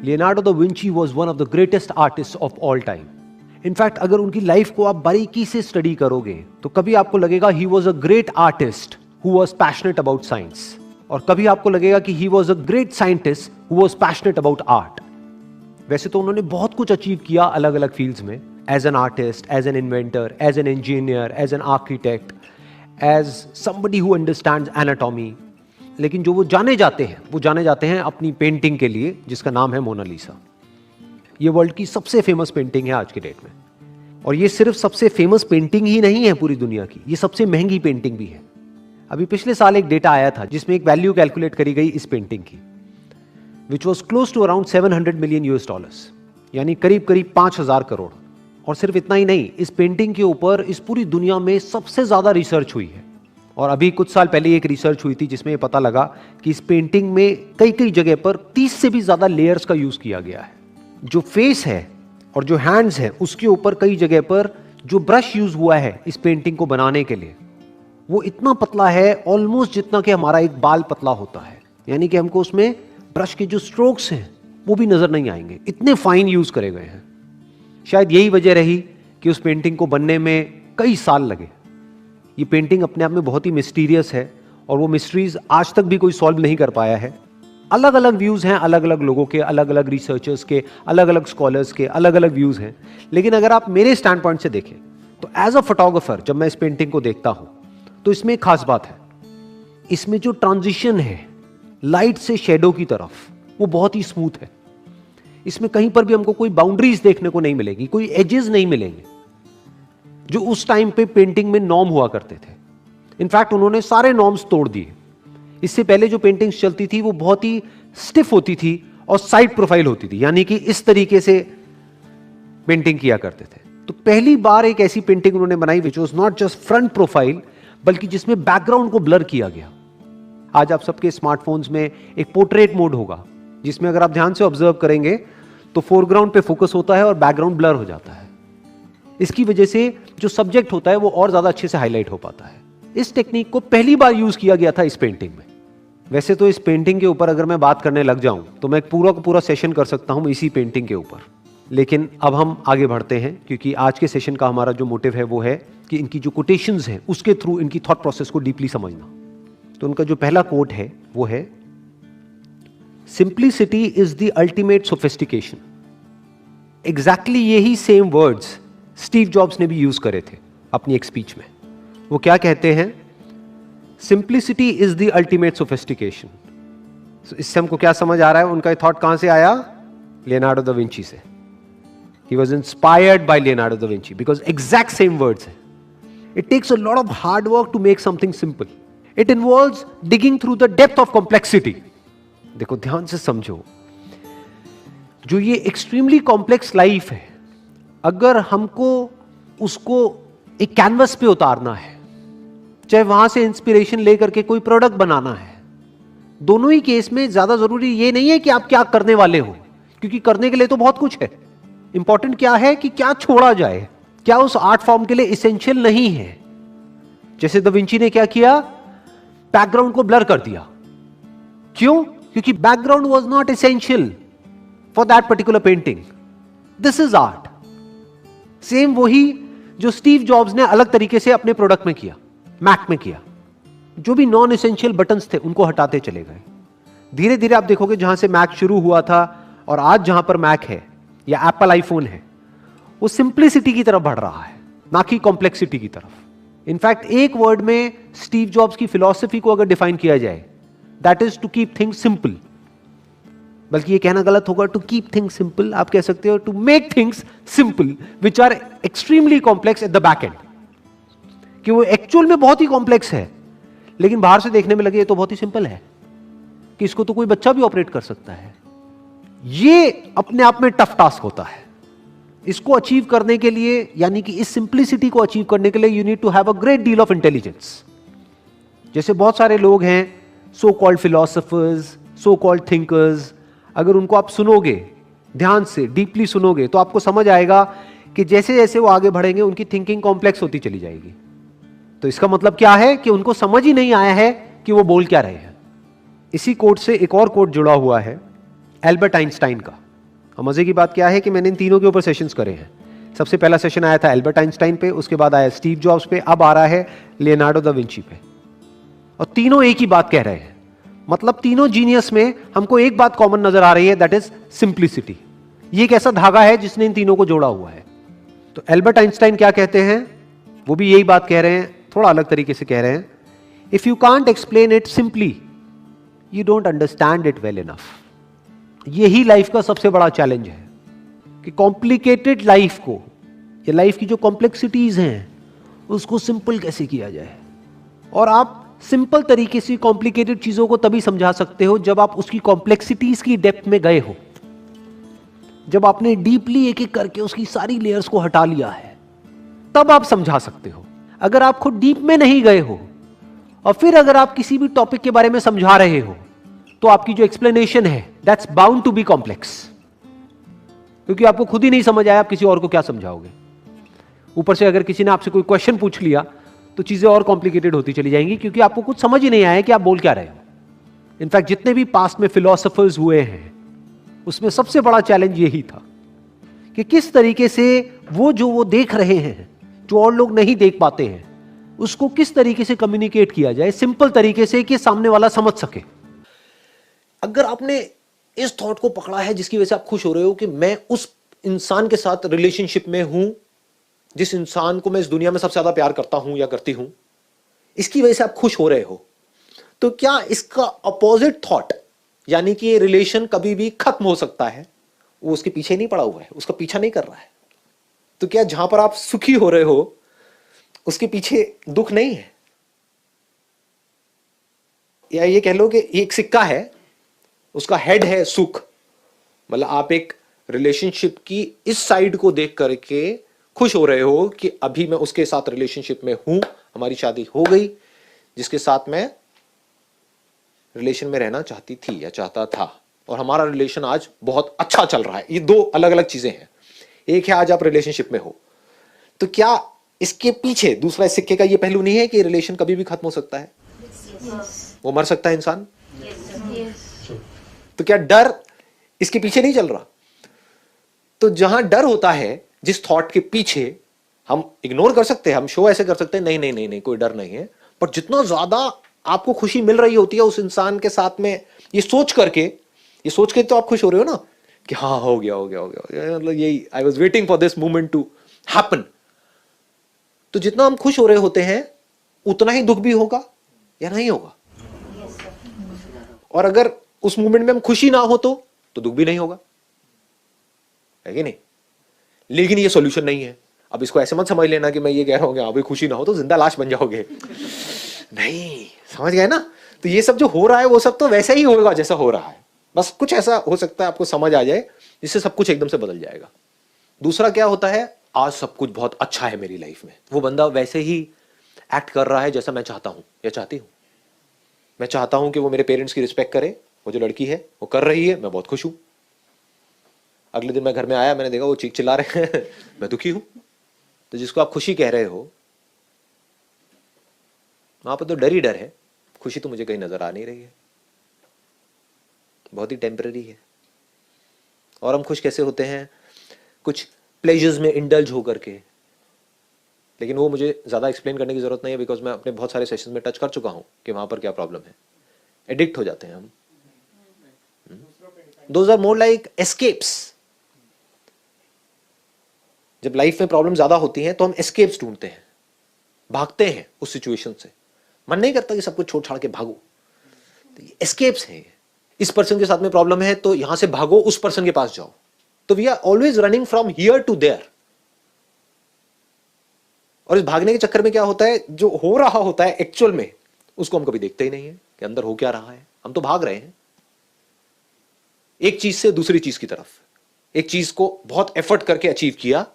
Leonardo da Vinci was one of the greatest artist of all time. In fact अगर उनकी life को आप बारीकी से स्टडी करोगे तो कभी आपको लगेगा he was a great artist who was passionate about science, और कभी आपको लगेगा कि he was a great scientist who was passionate about art. वैसे तो उन्होंने बहुत कुछ अचीव किया अलग अलग फील्ड्स में, as an artist, as an inventor, as an engineer, as an architect, as somebody who understands anatomy. लेकिन जो वो जाने जाते हैं अपनी पेंटिंग के लिए जिसका नाम है मोनालिसा। ये वर्ल्ड की सबसे फेमस पेंटिंग है आज के डेट में, और ये सिर्फ सबसे फेमस पेंटिंग ही नहीं है पूरी दुनिया की, ये सबसे महंगी पेंटिंग भी है। अभी पिछले साल एक डेटा आया था जिसमें एक वैल्यू कैलकुलेट करी गई इस पेंटिंग की, which was close to around $700 million, यानी करीब करीब 5,000 करोड़। और सिर्फ इतना ही नहीं, इस पेंटिंग के ऊपर इस पूरी दुनिया में सबसे ज्यादा रिसर्च हुई है। और अभी कुछ साल पहले एक रिसर्च हुई थी जिसमें ये पता लगा कि इस पेंटिंग में कई कई जगह पर 30 से भी ज्यादा लेयर्स का यूज किया गया है। जो फेस है और जो हैंड्स है उसके ऊपर कई जगह पर जो ब्रश यूज हुआ है इस पेंटिंग को बनाने के लिए, वो इतना पतला है ऑलमोस्ट जितना कि हमारा एक बाल पतला होता है। यानी कि हमको उसमें ब्रश के जो स्ट्रोक्स हैं वो भी नजर नहीं आएंगे, इतने फाइन यूज करे गए हैं। शायद यही वजह रही कि उस पेंटिंग को बनने में कई साल लगे। ये पेंटिंग अपने आप में बहुत ही मिस्टीरियस है और वो मिस्ट्रीज आज तक भी कोई सॉल्व नहीं कर पाया है। अलग अलग व्यूज हैं, अलग अलग लोगों के, अलग अलग रिसर्चर्स के, अलग अलग स्कॉलर्स के अलग अलग व्यूज हैं। लेकिन अगर आप मेरे स्टैंड पॉइंट से देखें तो एज अ फोटोग्राफर जब मैं इस पेंटिंग को देखता हूं तो इसमें एक खास बात है, इसमें जो ट्रांजिशन है लाइट से शेडो की तरफ वो बहुत ही स्मूथ है। इसमें कहीं पर भी हमको कोई बाउंड्रीज देखने को नहीं मिलेगी, कोई एजेस नहीं मिलेंगे जो उस टाइम पे पेंटिंग में नॉर्म हुआ करते थे। इनफैक्ट उन्होंने सारे नॉर्म्स तोड़ दिए। इससे पहले जो पेंटिंग्स चलती थी वो बहुत ही स्टिफ होती थी और साइड प्रोफाइल होती थी, यानी कि इस तरीके से पेंटिंग किया करते थे। तो पहली बार एक ऐसी पेंटिंग उन्होंने बनाई which was not just front profile, बल्कि जिसमें बैकग्राउंड को ब्लर किया गया। आज आप सबके स्मार्टफोन्स में एक पोर्ट्रेट मोड होगा जिसमें अगर आप ध्यान से ऑब्जर्व करेंगे तो फोरग्राउंड पे फोकस होता है और बैकग्राउंड ब्लर हो जाता है। इसकी वजह से जो सब्जेक्ट होता है वो और ज्यादा अच्छे से हाईलाइट हो पाता है। इस टेक्निक को पहली बार यूज किया गया था इस पेंटिंग में। वैसे तो इस पेंटिंग के ऊपर अगर मैं बात करने लग जाऊं तो मैं पूरा का पूरा सेशन कर सकता हूं इसी पेंटिंग के ऊपर, लेकिन अब हम आगे बढ़ते हैं क्योंकि आज के सेशन का हमारा जो मोटिव है वो है कि इनकी जो कोटेशंस हैं उसके थ्रू इनकी थॉट प्रोसेस को डीपली समझना। तो उनका जो पहला कोट है वो है, simplicity is the ultimate sophistication. Exactly यही सेम वर्ड्स स्टीव जॉब्स ने भी यूज करे थे अपनी एक स्पीच में। वो क्या कहते हैं, simplicity is the ultimate sophistication. इससे हमको क्या समझ आ रहा है, उनका थॉट कहां से आया? लियोनार्डो दा विंची से। He was inspired by Leonardo da Vinci because exact same words हैं. It takes a lot of hard work to make something simple. It involves digging through the depth of complexity. देखो ध्यान से समझो, जो ये extremely complex life है, अगर हमको उसको एक कैनवस पे उतारना है, चाहे वहां से इंस्पिरेशन लेकर के कोई प्रोडक्ट बनाना है, दोनों ही केस में ज्यादा जरूरी ये नहीं है कि आप क्या करने वाले हो, क्योंकि करने के लिए तो बहुत कुछ है। इंपॉर्टेंट क्या है कि क्या छोड़ा जाए, क्या उस आर्ट फॉर्म के लिए इसेंशियल नहीं है। जैसे दा विंची ने क्या किया, बैकग्राउंड को ब्लर कर दिया। क्यों? क्योंकि background was not essential for that particular painting. This is art. Same वही जो स्टीव जॉब्स ने अलग तरीके से अपने प्रोडक्ट में किया, मैक में किया। जो भी नॉन एसेंशियल बटन्स थे उनको हटाते चले गए। धीरे धीरे आप देखोगे जहां से मैक शुरू हुआ था और आज जहां पर मैक है या एप्पल आईफोन है, वो सिंप्लिसिटी की तरफ बढ़ रहा है, ना कि कॉम्प्लेक्सिटी की तरफ। इनफैक्ट एक वर्ड में स्टीव जॉब्स की फिलॉसफी को अगर डिफाइन किया जाए, that is to keep things simple. बल्कि ये कहना गलत होगा टू कीप थिंग्स सिंपल, आप कह सकते हो to make things simple which are extremely complex at the back end. कि वो एक्चुअल में बहुत ही कॉम्प्लेक्स है, लेकिन बाहर से देखने में लगे ये तो बहुत ही सिंपल है, कि इसको तो कोई बच्चा भी ऑपरेट कर सकता है। ये अपने आप में टफ टास्क होता है। इसको अचीव करने के लिए, यानी कि इस सिंप्लिसिटी को अचीव करने के लिए you need to have a great deal of intelligence. जैसे बहुत सारे लोग हैं, so called philosophers, so called thinkers, अगर उनको आप सुनोगे, ध्यान से डीपली सुनोगे, तो आपको समझ आएगा कि जैसे जैसे वो आगे बढ़ेंगे उनकी थिंकिंग कॉम्प्लेक्स होती चली जाएगी। तो इसका मतलब क्या है कि उनको समझ ही नहीं आया है कि वो बोल क्या रहे हैं। इसी कोट से एक और कोट जुड़ा हुआ है एल्बर्ट आइंस्टाइन का। और मजे की बात क्या है कि मैंने इन तीनों के ऊपर सेशंस करे हैं। सबसे पहला सेशन आया था एल्बर्ट आइंस्टाइन पे, उसके बाद आया स्टीव जॉब्स पे, अब आ रहा है लियोनार्डो दा विंची पे। और तीनों एक ही बात कह रहे हैं, मतलब तीनों जीनियस में हमको एक बात कॉमन नजर आ रही है, दैट इज सिंप्लिसिटी। ये एक ऐसा धागा है जिसने इन तीनों को जोड़ा हुआ है। तो एल्बर्ट आइंस्टाइन क्या कहते हैं, वो भी यही बात कह रहे हैं, थोड़ा अलग तरीके से कह रहे हैं। If you can't explain it simply, you don't understand it well enough. यही लाइफ का सबसे बड़ा चैलेंज है कि कॉम्प्लिकेटेड लाइफ को, या लाइफ की जो कॉम्प्लेक्सिटीज हैं, उसको सिंपल कैसे किया जाए। और आप सिंपल तरीके से कॉम्प्लिकेटेड चीजों को तभी समझा सकते हो जब आप उसकी कॉम्प्लेक्सिटीज की डेप्थ में गए हो, जब आपने डीपली एक एक करके उसकी सारी लेयर्स को हटा लिया है, तब आप समझा सकते हो। अगर आप खुद डीप में नहीं गए हो और फिर अगर आप किसी भी टॉपिक के बारे में समझा रहे हो, तो आपकी जो एक्सप्लेनेशन है that's bound to be complex, क्योंकि आपको खुद ही नहीं समझ आया, आप किसी और को क्या समझाओगे। ऊपर से अगर किसी ने आपसे कोई क्वेश्चन पूछ लिया तो चीजें और कॉम्प्लिकेटेड होती चली जाएंगी, क्योंकि आपको कुछ समझ ही नहीं आया कि आप बोल क्या रहे हो। इनफैक्ट जितने भी पास्ट में फिलोसोफर्स हुए हैं, उसमें सबसे बड़ा चैलेंज यही था कि किस तरीके से वो देख रहे हैं, जो और लोग नहीं देख पाते हैं, उसको किस तरीके से कम्युनिकेट किया जाए सिंपल तरीके से कि सामने वाला समझ सके। अगर आपने इस थॉट को पकड़ा है जिसकी वजह से आप खुश हो रहे हो कि मैं उस इंसान के साथ रिलेशनशिप में हूं जिस इंसान को मैं इस दुनिया में सबसे ज्यादा प्यार करता हूं या करती हूं, इसकी वजह से आप खुश हो रहे हो, तो क्या इसका अपोजिट थॉट, यानी कि ये रिलेशन कभी भी खत्म हो सकता है, वो उसके पीछे नहीं पड़ा हुआ है, उसका पीछा नहीं कर रहा है, तो क्या जहां पर आप सुखी हो रहे हो उसके पीछे दुख नहीं है? या ये कह लो कि एक सिक्का है, उसका हेड है सुख, मतलब आप एक रिलेशनशिप की इस साइड को देख करके खुश हो रहे हो कि अभी मैं उसके साथ रिलेशनशिप में हूं, हमारी शादी हो गई, जिसके साथ मैं रिलेशन में रहना चाहती थी या चाहता था, और हमारा रिलेशन आज बहुत अच्छा चल रहा है। ये दो अलग अलग चीजें हैं। एक है आज आप रिलेशनशिप में हो, तो क्या इसके पीछे दूसरा सिक्के का ये पहलू नहीं है कि रिलेशन कभी भी खत्म हो सकता है? वो मर सकता है इंसान। तो क्या डर इसके पीछे नहीं चल रहा? तो जहां डर होता है, जिस थॉट के पीछे, हम इग्नोर कर सकते हैं, हम शो ऐसे कर सकते हैं, नहीं नहीं नहीं नहीं कोई डर नहीं है, पर जितना ज्यादा आपको खुशी मिल रही होती है उस इंसान के साथ में, ये सोच के तो आप खुश हो रहे हो ना कि हाँ हो गया हो गया हो गया, मतलब यही I was waiting for this moment to happen. तो जितना हम खुश हो रहे होते हैं उतना ही दुख भी होगा या नहीं होगा? और अगर उस मोमेंट में हम खुशी ना हो तो दुख भी नहीं होगा, है कि नहीं? लेकिन ये सॉल्यूशन नहीं है। अब इसको ऐसे मत समझ लेना कि मैं ये कह रहा हूं कि अभी खुशी ना हो तो जिंदा लाश बन जाओगे, नहीं, समझ गए ना? तो ये सब जो हो रहा है वो सब तो वैसे ही होगा जैसा हो रहा है, बस कुछ ऐसा हो सकता है आपको समझ आ जाए जिससे सब कुछ एकदम से बदल जाएगा। दूसरा क्या होता है, आज सब कुछ बहुत अच्छा है मेरी लाइफ में, वो बंदा वैसे ही एक्ट कर रहा है जैसा मैं चाहता हूं या चाहती हूं। मैं चाहता हूं कि वो मेरे पेरेंट्स की रिस्पेक्ट करे, वो जो लड़की है वो कर रही है, मैं बहुत खुश हूं। अगले दिन मैं घर में आया, मैंने देखा वो चीख चिल्ला रहे हैं मैं दुखी हूं। तो जिसको आप खुशी कह रहे हो, वहां पर तो डर ही डर है, खुशी तो मुझे कहीं नजर आ नहीं रही है, बहुत ही टेम्पररी है। और हम खुश कैसे होते हैं? कुछ प्लेजर्स में इंडल्ज हो करके, लेकिन वो मुझे ज्यादा एक्सप्लेन करने की जरूरत नहीं है, बिकॉज मैं अपने बहुत सारे सेशंस में टच कर चुका हूं कि वहां पर क्या प्रॉब्लम है। एडिक्ट हो जाते हैं हम। Those are more like escapes. जब लाइफ में प्रॉब्लम ज्यादा होती हैं तो हम एस्केप्स ढूंढते हैं, भागते हैं उस सिचुएशन से। मन नहीं करता कि सब कुछ छोड़ छाड़ के भागो, तो ये एस्केप्स हैं। इस पर्सन के साथ में प्रॉब्लम है तो यहां से भागो, उस पर्सन के पास जाओ। तो we are always running from here to there. और इस भागने के चक्कर में क्या होता है, जो हो रहा होता है एक्चुअल में उसको हम कभी देखते ही नहीं है कि अंदर हो क्या रहा है। हम तो भाग रहे हैं एक चीज से दूसरी चीज की तरफ। एक चीज को बहुत एफर्ट करके अचीव किया,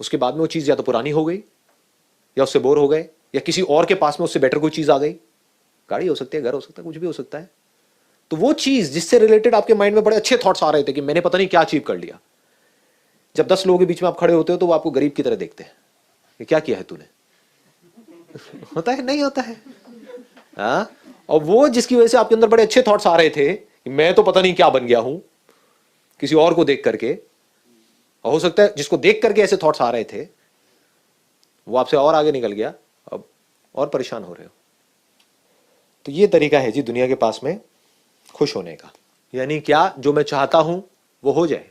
उसके बाद में वो चीज या तो पुरानी हो गई या उससे बोर हो गए, या किसी और के पास में उससे बेटर कोई चीज आ गई। गाड़ी हो सकती है, घर हो सकता है, कुछ भी हो सकता है। तो वो चीज जिससे रिलेटेड आपके माइंड में बड़े अच्छे थॉट्स आ रहे थे कि मैंने पता नहीं क्या अचीव कर लिया, जब 10 लोगों के बीच में आप खड़े होते हो तो वो आपको गरीब की तरह देखते हैं कि क्या किया है तूने होता है, नहीं होता है? हाँ? और वो जिसकी वजह से आपके अंदर बड़े अच्छे थॉट्स आ रहे थे कि मैं तो पता नहीं क्या बन गया हूं, किसी और को देख करके, और हो सकता है जिसको देख करके ऐसे थॉट्स आ रहे थे वो आपसे और आगे निकल गया, अब और परेशान हो रहे हो। तो ये तरीका है जी दुनिया के पास में खुश होने का, यानी क्या, जो मैं चाहता हूं वो हो जाए।